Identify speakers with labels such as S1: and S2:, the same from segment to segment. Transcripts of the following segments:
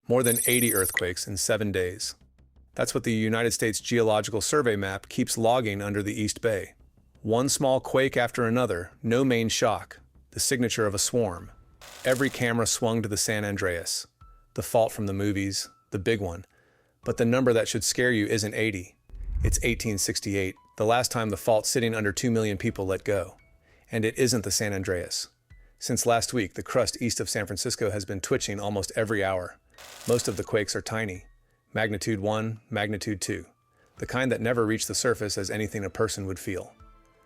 S1: More than 80 earthquakes in 7 days. That's what the United States Geological Survey map keeps logging under the East Bay. One small quake after another, no main shock, the signature of a swarm. Every camera swung to the San Andreas, the fault from the movies, the big one. But the number that should scare you isn't 80. It's 1868, the last time the fault sitting under 2 million people let go. And it isn't the San Andreas. Since last week, the crust east of San Francisco has been twitching almost every hour. Most of the quakes are tiny. Magnitude 1, magnitude 2. The kind that never reach the surface as anything a person would feel.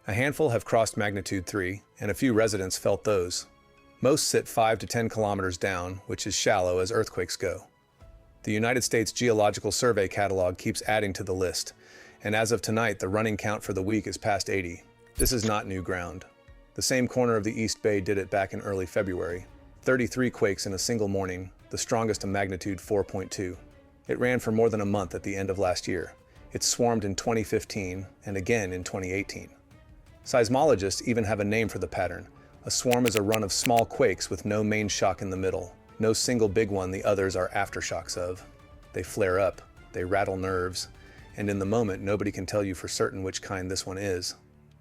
S1: A handful have crossed magnitude 3, and a few residents felt those. Most sit 5 to 10 kilometers down, which is shallow as earthquakes go. The United States Geological Survey catalog keeps adding to the list, and as of tonight, the running count for the week is past 80. This is not new ground. The same corner of the East Bay did it back in early February. 33 quakes in a single morning, the strongest a magnitude 4.2. It ran for more than a month at the end of last year. It swarmed in 2015 and again in 2018. Seismologists even have a name for the pattern. A swarm is a run of small quakes with no main shock in the middle. No single big one the others are aftershocks of. They flare up, they rattle nerves, and in the moment nobody can tell you for certain which kind this one is.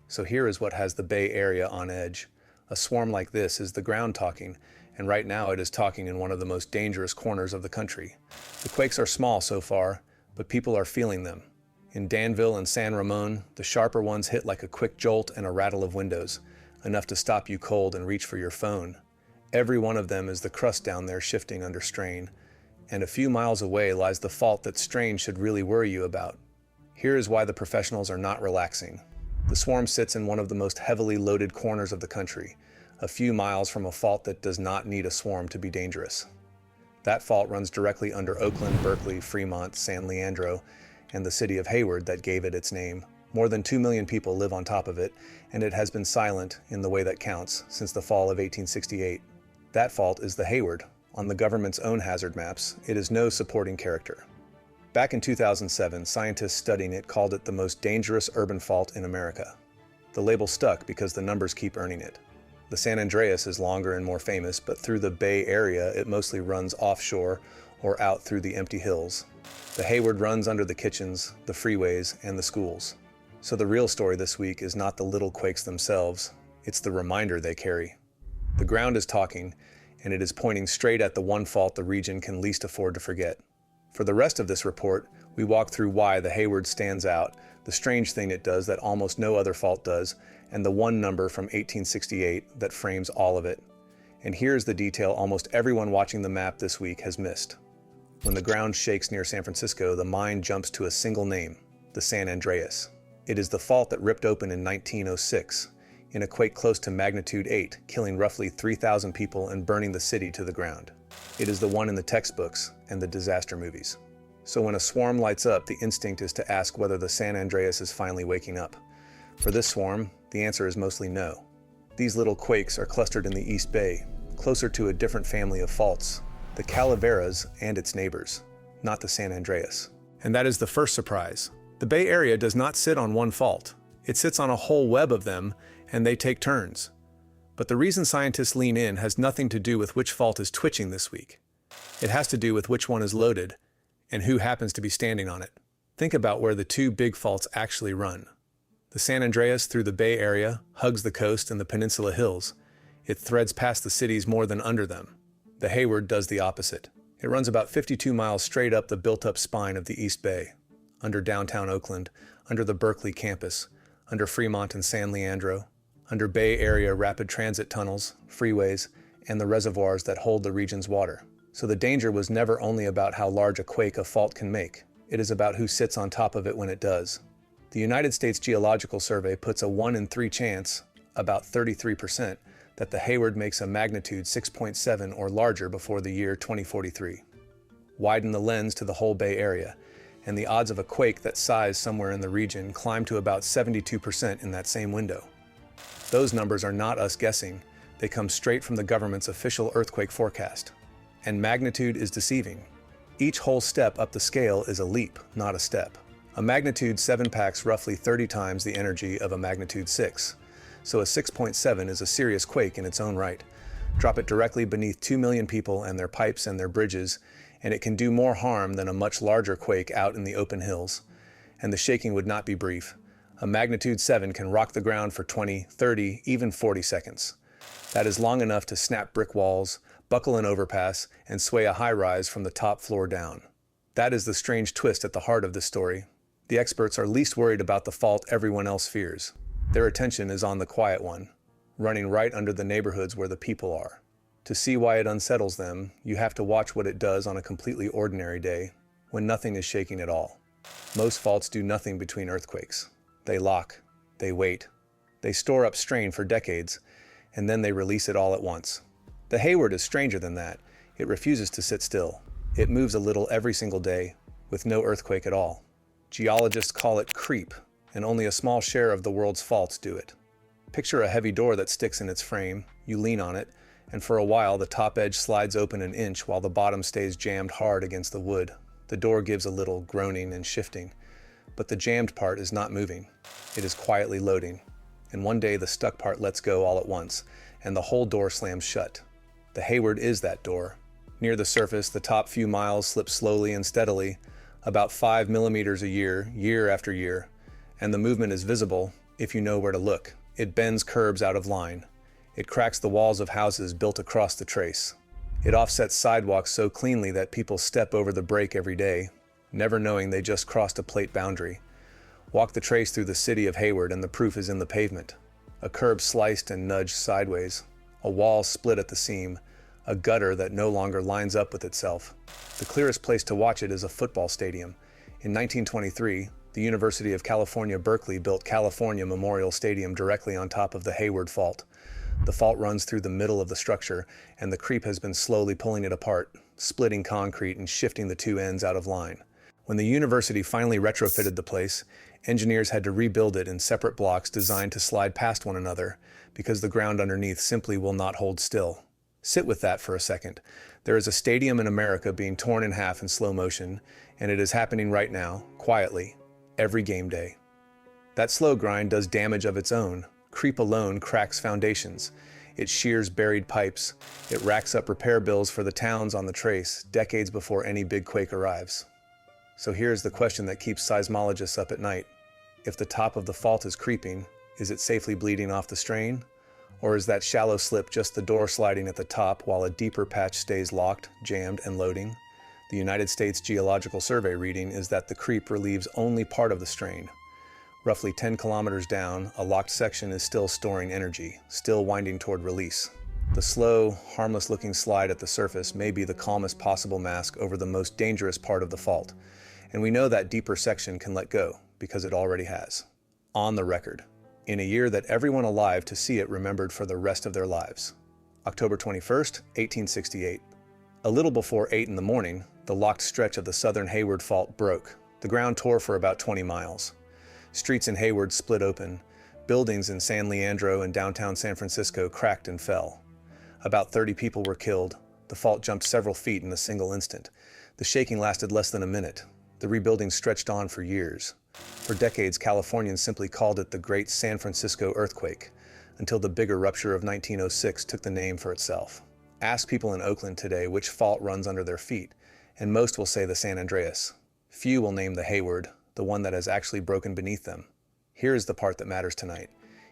S1: So here is what has the Bay Area on edge. A swarm like this is the ground talking, and right now it is talking in one of the most dangerous corners of the country. The quakes are small so far, but people are feeling them. In Danville and San Ramon, the sharper ones hit like a quick jolt and a rattle of windows, enough to stop you cold and reach for your phone. Every one of them is the crust down there shifting under strain, and a few miles away lies the fault that strain should really worry you about. Here is why the professionals are not relaxing. The swarm sits in one of the most heavily loaded corners of the country, a few miles from a fault that does not need a swarm to be dangerous. That fault runs directly under Oakland, Berkeley, Fremont, San Leandro, and the city of Hayward that gave it its name. More than 2 million people live on top of it, and it has been silent, in the way that counts, since the fall of 1868. That fault is the Hayward. On the government's own hazard maps, it is no supporting character. Back in 2007, scientists studying it called it the most dangerous urban fault in America. The label stuck because the numbers keep earning it. The San Andreas is longer and more famous, but through the Bay Area it mostly runs offshore or out through the empty hills. The Hayward runs under the kitchens, the freeways, and the schools. So the real story this week is not the little quakes themselves, it's the reminder they carry. The ground is talking, and it is pointing straight at the one fault the region can least afford to forget. For the rest of this report, we walk through why the Hayward stands out, the strange thing it does that almost no other fault does, and the one number from 1868 that frames all of it. And here's the detail almost everyone watching the map this week has missed. When the ground shakes near San Francisco, the mind jumps to a single name, the San Andreas. It is the fault that ripped open in 1906, in a quake close to magnitude 8, killing roughly 3,000 people and burning the city to the ground. It is the one in the textbooks and the disaster movies. So when a swarm lights up, the instinct is to ask whether the San Andreas is finally waking up. For this swarm, the answer is mostly no. These little quakes are clustered in the East Bay, closer to a different family of faults, the Calaveras and its neighbors, not the San Andreas. And that is the first surprise. The Bay Area does not sit on one fault. It sits on a whole web of them, and they take turns. But the reason scientists lean in has nothing to do with which fault is twitching this week. It has to do with which one is loaded, and who happens to be standing on it. Think about where the two big faults actually run. The San Andreas through the Bay Area hugs the coast and the Peninsula Hills. It threads past the cities more than under them. The Hayward does the opposite. It runs about 52 miles straight up the built-up spine of the East Bay, under downtown Oakland, under the Berkeley campus, under Fremont and San Leandro, under Bay Area rapid transit tunnels, freeways, and the reservoirs that hold the region's water. So the danger was never only about how large a quake a fault can make. It is about who sits on top of it when it does. The United States Geological Survey puts a 1 in 3 chance, about 33%, that the Hayward makes a magnitude 6.7 or larger before the year 2043. Widen the lens to the whole Bay Area, and the odds of a quake that size somewhere in the region climb to about 72% in that same window. Those numbers are not us guessing. They come straight from the government's official earthquake forecast. And magnitude is deceiving. Each whole step up the scale is a leap, not a step. A magnitude 7 packs roughly 30 times the energy of a magnitude 6. So a 6.7 is a serious quake in its own right. Drop it directly beneath 2 million people and their pipes and their bridges, and it can do more harm than a much larger quake out in the open hills. And the shaking would not be brief. A magnitude 7 can rock the ground for 20, 30, even 40 seconds. That is long enough to snap brick walls, buckle an overpass, and sway a high-rise from the top floor down. That is the strange twist at the heart of this story. The experts are least worried about the fault everyone else fears. Their attention is on the quiet one, running right under the neighborhoods where the people are. To see why it unsettles them, you have to watch what it does on a completely ordinary day, when nothing is shaking at all. Most faults do nothing between earthquakes. They lock, they wait, they store up strain for decades, and then they release it all at once. The Hayward is stranger than that. It refuses to sit still. It moves a little every single day, with no earthquake at all. Geologists call it creep, and only a small share of the world's faults do it. Picture a heavy door that sticks in its frame. You lean on it, and for a while the top edge slides open an inch while the bottom stays jammed hard against the wood. The door gives a little groaning and shifting, but the jammed part is not moving. It is quietly loading, and one day the stuck part lets go all at once, and the whole door slams shut. The Hayward is that door. Near the surface, the top few miles slip slowly and steadily, about 5 millimeters a year, year after year, and the movement is visible if you know where to look. It bends curbs out of line. It cracks the walls of houses built across the trace. It offsets sidewalks so cleanly that people step over the break every day, never knowing they just crossed a plate boundary. Walk the trace through the city of Hayward and the proof is in the pavement. A curb sliced and nudged sideways. A wall split at the seam. A gutter that no longer lines up with itself. The clearest place to watch it is a football stadium. In 1923, the University of California, Berkeley built California Memorial Stadium directly on top of the Hayward Fault. The fault runs through the middle of the structure, and the creep has been slowly pulling it apart, splitting concrete and shifting the two ends out of line. When the university finally retrofitted the place, engineers had to rebuild it in separate blocks designed to slide past one another, because the ground underneath simply will not hold still. Sit with that for a second. There is a stadium in America being torn in half in slow motion, and it is happening right now, quietly, every game day. That slow grind does damage of its own. Creep alone cracks foundations. It shears buried pipes. It racks up repair bills for the towns on the trace, decades before any big quake arrives. So here's the question that keeps seismologists up at night. If the top of the fault is creeping, is it safely bleeding off the strain? Or is that shallow slip just the door sliding at the top while a deeper patch stays locked, jammed, and loading? The United States Geological Survey reading is that the creep relieves only part of the strain. Roughly 10 kilometers down, a locked section is still storing energy, still winding toward release. The slow, harmless-looking slide at the surface may be the calmest possible mask over the most dangerous part of the fault. And we know that deeper section can let go, because it already has. On the record. In a year that everyone alive to see it remembered for the rest of their lives. October 21st, 1868. A little before 8 in the morning, the locked stretch of the southern Hayward Fault broke. The ground tore for about 20 miles. Streets in Hayward split open. Buildings in San Leandro and downtown San Francisco cracked and fell. About 30 people were killed. The fault jumped several feet in a single instant. The shaking lasted less than a minute. The rebuilding stretched on for years. For decades, Californians simply called it the Great San Francisco Earthquake, until the bigger rupture of 1906 took the name for itself. Ask people in Oakland today which fault runs under their feet, and most will say the San Andreas. Few will name the Hayward, the one that has actually broken beneath them. Here is the part that matters tonight.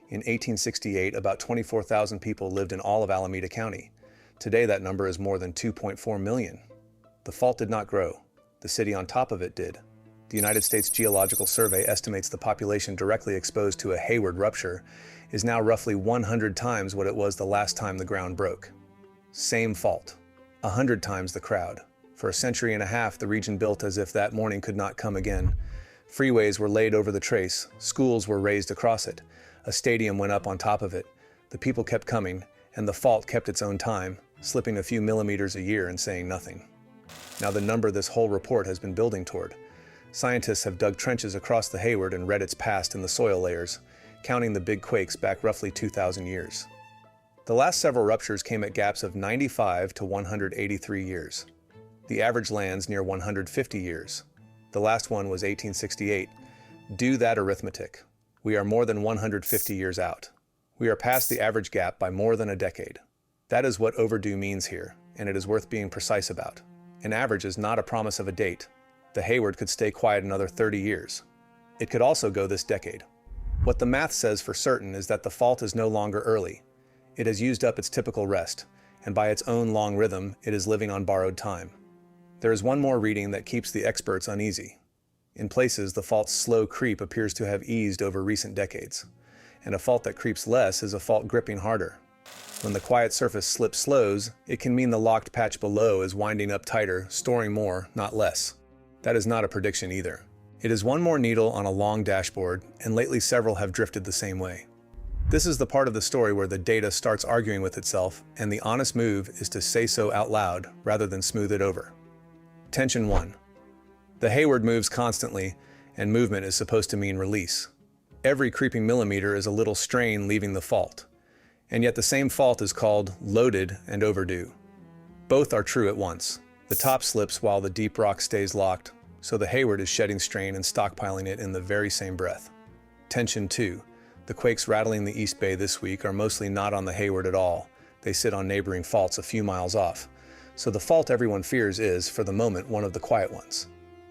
S1: In 1868, about 24,000 people lived in all of Alameda County. Today, that number is more than 2.4 million. The fault did not grow. The city on top of it did. The United States Geological Survey estimates the population directly exposed to a Hayward rupture is now roughly 100 times what it was the last time the ground broke. Same fault. 100 times the crowd. For a century and a half, the region built as if that morning could not come again. Freeways were laid over the trace. Schools were raised across it. A stadium went up on top of it. The people kept coming, and the fault kept its own time, slipping a few millimeters a year and saying nothing. Now the number this whole report has been building toward. Scientists have dug trenches across the Hayward and read its past in the soil layers, counting the big quakes back roughly 2,000 years. The last several ruptures came at gaps of 95 to 183 years. The average lands near 150 years. The last one was 1868. Do that arithmetic. We are more than 150 years out. We are past the average gap by more than a decade. That is what overdue means here, and it is worth being precise about. An average is not a promise of a date. The Hayward could stay quiet another 30 years. It could also go this decade. What the math says for certain is that the fault is no longer early. It has used up its typical rest, and by its own long rhythm, it is living on borrowed time. There is one more reading that keeps the experts uneasy. In places, the fault's slow creep appears to have eased over recent decades, and a fault that creeps less is a fault gripping harder. When the quiet surface slip slows, it can mean the locked patch below is winding up tighter, storing more, not less. That is not a prediction either. It is one more needle on a long dashboard, and lately several have drifted the same way. This is the part of the story where the data starts arguing with itself, and the honest move is to say so out loud rather than smooth it over. Tension 1. The Hayward moves constantly, and movement is supposed to mean release. Every creeping millimeter is a little strain leaving the fault, and yet the same fault is called loaded and overdue. Both are true at once. The top slips while the deep rock stays locked, so the Hayward is shedding strain and stockpiling it in the very same breath. Tension 2. The quakes rattling the East Bay this week are mostly not on the Hayward at all. They sit on neighboring faults a few miles off. So the fault everyone fears is, for the moment, one of the quiet ones.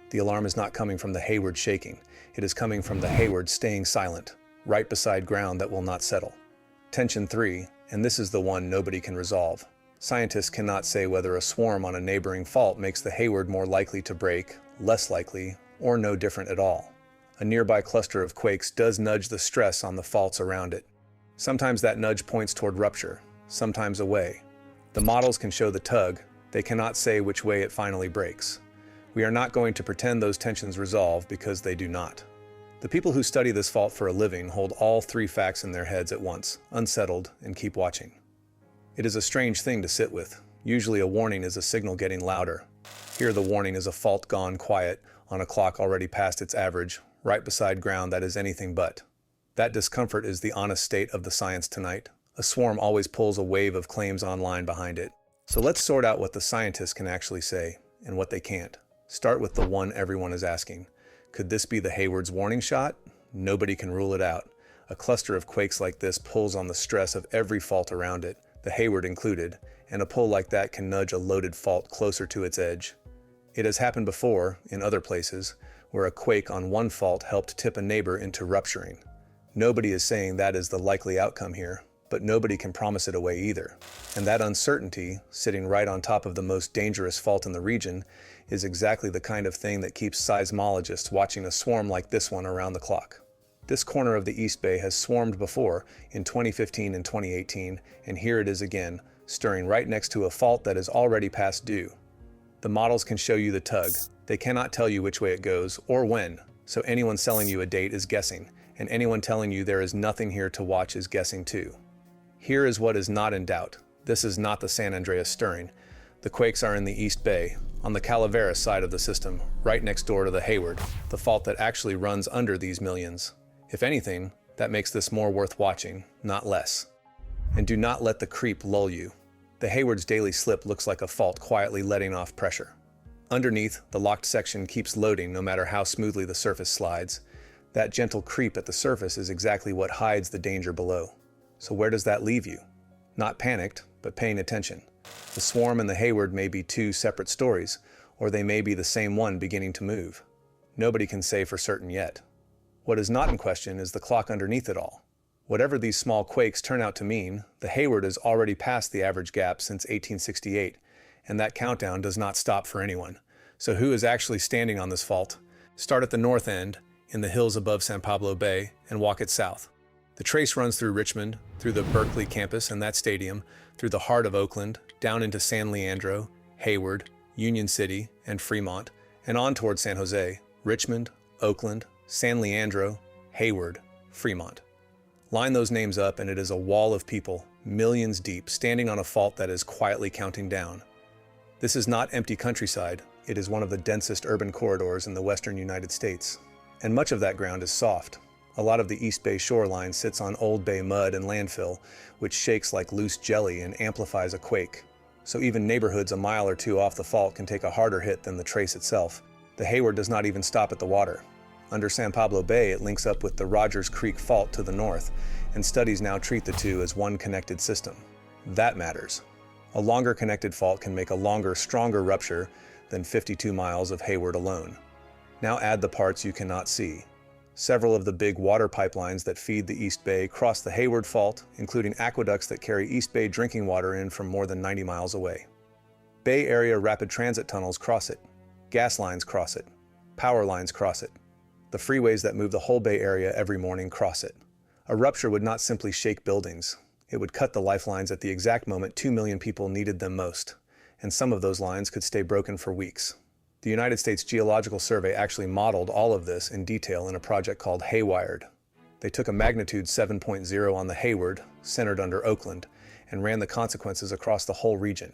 S1: The alarm is not coming from the Hayward shaking. It is coming from the Hayward staying silent, right beside ground that will not settle. Tension 3, and this is the one nobody can resolve. Scientists cannot say whether a swarm on a neighboring fault makes the Hayward more likely to break, less likely, or no different at all. A nearby cluster of quakes does nudge the stress on the faults around it. Sometimes that nudge points toward rupture, sometimes away. The models can show the tug, they cannot say which way it finally breaks. We are not going to pretend those tensions resolve because they do not. The people who study this fault for a living hold all three facts in their heads at once, unsettled, and keep watching. It is a strange thing to sit with. Usually a warning is a signal getting louder. Here the warning is a fault gone quiet on a clock already past its average, right beside ground that is anything but. That discomfort is the honest state of the science tonight. A swarm always pulls a wave of claims online behind it. So let's sort out what the scientists can actually say and what they can't. Start with the one everyone is asking. Could this be the Hayward's warning shot? Nobody can rule it out. A cluster of quakes like this pulls on the stress of every fault around it, the Hayward included, and a pull like that can nudge a loaded fault closer to its edge. It has happened before, in other places, where a quake on one fault helped tip a neighbor into rupturing. Nobody is saying that is the likely outcome here, but nobody can promise it away either. And that uncertainty, sitting right on top of the most dangerous fault in the region, is exactly the kind of thing that keeps seismologists watching a swarm like this one around the clock. This corner of the East Bay has swarmed before, in 2015 and 2018, and here it is again, stirring right next to a fault that is already past due. The models can show you the tug. They cannot tell you which way it goes, or when, so anyone selling you a date is guessing, and anyone telling you there is nothing here to watch is guessing too. Here is what is not in doubt. This is not the San Andreas stirring. The quakes are in the East Bay, on the Calaveras side of the system, right next door to the Hayward, the fault that actually runs under these millions. If anything, that makes this more worth watching, not less. And do not let the creep lull you. The Hayward's daily slip looks like a fault quietly letting off pressure. Underneath, the locked section keeps loading no matter how smoothly the surface slides. That gentle creep at the surface is exactly what hides the danger below. So where does that leave you? Not panicked, but paying attention. The swarm and the Hayward may be two separate stories, or they may be the same one beginning to move. Nobody can say for certain yet. What is not in question is the clock underneath it all. Whatever these small quakes turn out to mean, the Hayward has already passed the average gap since 1868, and that countdown does not stop for anyone. So who is actually standing on this fault? Start at the north end, in the hills above San Pablo Bay, and walk it south. The trace runs through Richmond, through the Berkeley campus and that stadium, through the heart of Oakland, down into San Leandro, Hayward, Union City, and Fremont, and on toward San Jose, Richmond, Oakland, San Leandro, Hayward, Fremont. Line those names up and it is a wall of people, millions deep, standing on a fault that is quietly counting down. This is not empty countryside, it is one of the densest urban corridors in the western United States. And much of that ground is soft. A lot of the East Bay shoreline sits on Old Bay mud and landfill, which shakes like loose jelly and amplifies a quake. So even neighborhoods a mile or two off the fault can take a harder hit than the trace itself. The Hayward does not even stop at the water. Under San Pablo Bay, it links up with the Rogers Creek Fault to the north, and studies now treat the two as one connected system. That matters. A longer connected fault can make a longer, stronger rupture than 52 miles of Hayward alone. Now add the parts you cannot see. Several of the big water pipelines that feed the East Bay cross the Hayward Fault, including aqueducts that carry East Bay drinking water in from more than 90 miles away. Bay Area rapid transit tunnels cross it. Gas lines cross it. Power lines cross it. The freeways that move the whole Bay Area every morning cross it. A rupture would not simply shake buildings. It would cut the lifelines at the exact moment 2 million people needed them most, and some of those lines could stay broken for weeks. The United States Geological Survey actually modeled all of this in detail in a project called Hayward. They took a magnitude 7.0 on the Hayward, centered under Oakland, and ran the consequences across the whole region.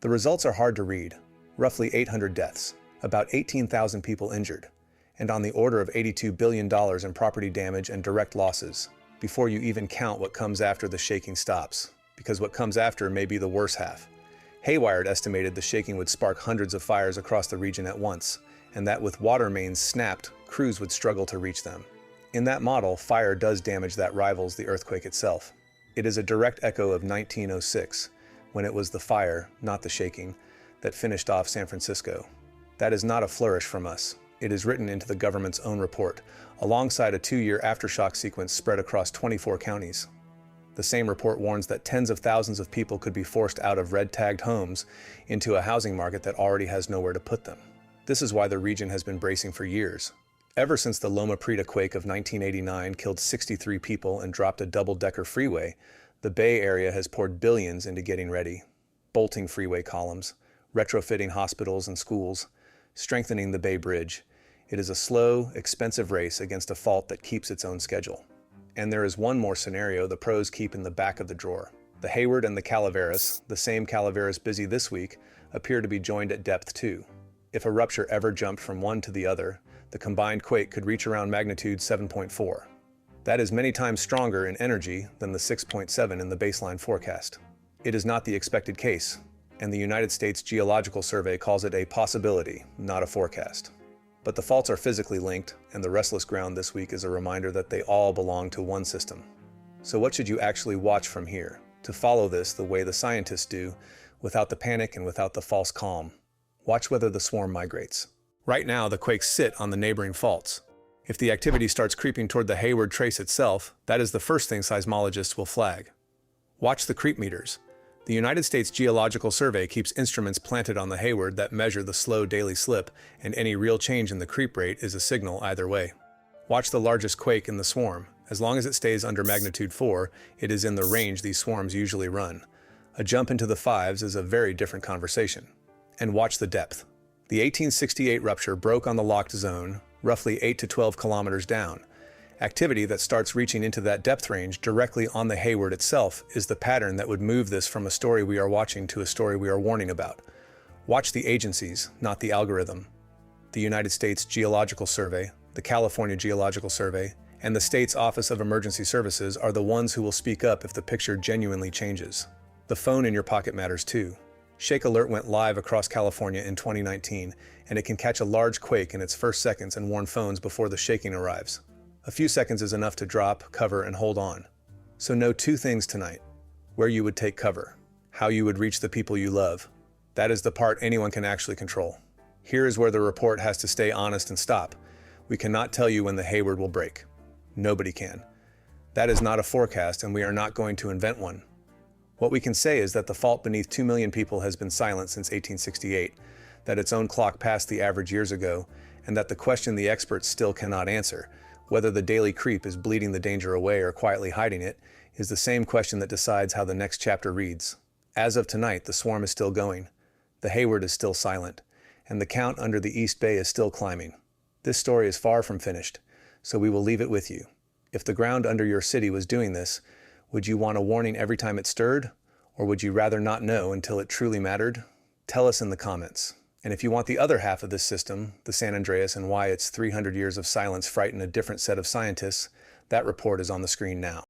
S1: The results are hard to read. Roughly 800 deaths, about 18,000 people injured, and on the order of $82 billion in property damage and direct losses, before you even count what comes after the shaking stops, because what comes after may be the worst half. Hayward estimated the shaking would spark hundreds of fires across the region at once, and that with water mains snapped, crews would struggle to reach them. In that model, fire does damage that rivals the earthquake itself. It is a direct echo of 1906, when it was the fire, not the shaking, that finished off San Francisco. That is not a flourish from us. It is written into the government's own report, alongside a 2-year aftershock sequence spread across 24 counties. The same report warns that tens of thousands of people could be forced out of red-tagged homes into a housing market that already has nowhere to put them. This is why the region has been bracing for years. Ever since the Loma Prieta quake of 1989 killed 63 people and dropped a double-decker freeway, the Bay Area has poured billions into getting ready, bolting freeway columns, retrofitting hospitals and schools, strengthening the Bay Bridge. It is a slow, expensive race against a fault that keeps its own schedule. And there is one more scenario the pros keep in the back of the drawer. The Hayward and the Calaveras, the same Calaveras busy this week, appear to be joined at depth too. If a rupture ever jumped from one to the other, the combined quake could reach around magnitude 7.4. That is many times stronger in energy than the 6.7 in the baseline forecast. It is not the expected case, and the United States Geological Survey calls it a possibility, not a forecast. But the faults are physically linked, and the restless ground this week is a reminder that they all belong to one system. So what should you actually watch from here, to follow this the way the scientists do, without the panic and without the false calm? Watch whether the swarm migrates. Right now, the quakes sit on the neighboring faults. If the activity starts creeping toward the Hayward trace itself, that is the first thing seismologists will flag. Watch the creep meters. The United States Geological Survey keeps instruments planted on the Hayward that measure the slow daily slip, and any real change in the creep rate is a signal either way. Watch the largest quake in the swarm. As long as it stays under magnitude 4, it is in the range these swarms usually run. A jump into the 5s is a very different conversation. And watch the depth. The 1868 rupture broke on the locked zone, roughly 8 to 12 kilometers down. Activity that starts reaching into that depth range directly on the Hayward itself is the pattern that would move this from a story we are watching to a story we are warning about. Watch the agencies, not the algorithm. The United States Geological Survey, the California Geological Survey, and the state's Office of Emergency Services are the ones who will speak up if the picture genuinely changes. The phone in your pocket matters too. Shake Alert went live across California in 2019, and it can catch a large quake in its first seconds and warn phones before the shaking arrives. A few seconds is enough to drop, cover, and hold on. So know 2 things tonight: where you would take cover, how you would reach the people you love. That is the part anyone can actually control. Here is where the report has to stay honest and stop. We cannot tell you when the Hayward will break. Nobody can. That is not a forecast, and we are not going to invent one. What we can say is that the fault beneath 2 million people has been silent since 1868, that its own clock passed the average years ago, and that the question the experts still cannot answer, whether the daily creep is bleeding the danger away or quietly hiding it, is the same question that decides how the next chapter reads. As of tonight, the swarm is still going. The Hayward is still silent, and the count under the East Bay is still climbing. This story is far from finished, so we will leave it with you. If the ground under your city was doing this, would you want a warning every time it stirred, or would you rather not know until it truly mattered? Tell us in the comments. And if you want the other half of this system, the San Andreas, and why its 300 years of silence frighten a different set of scientists, that report is on the screen now.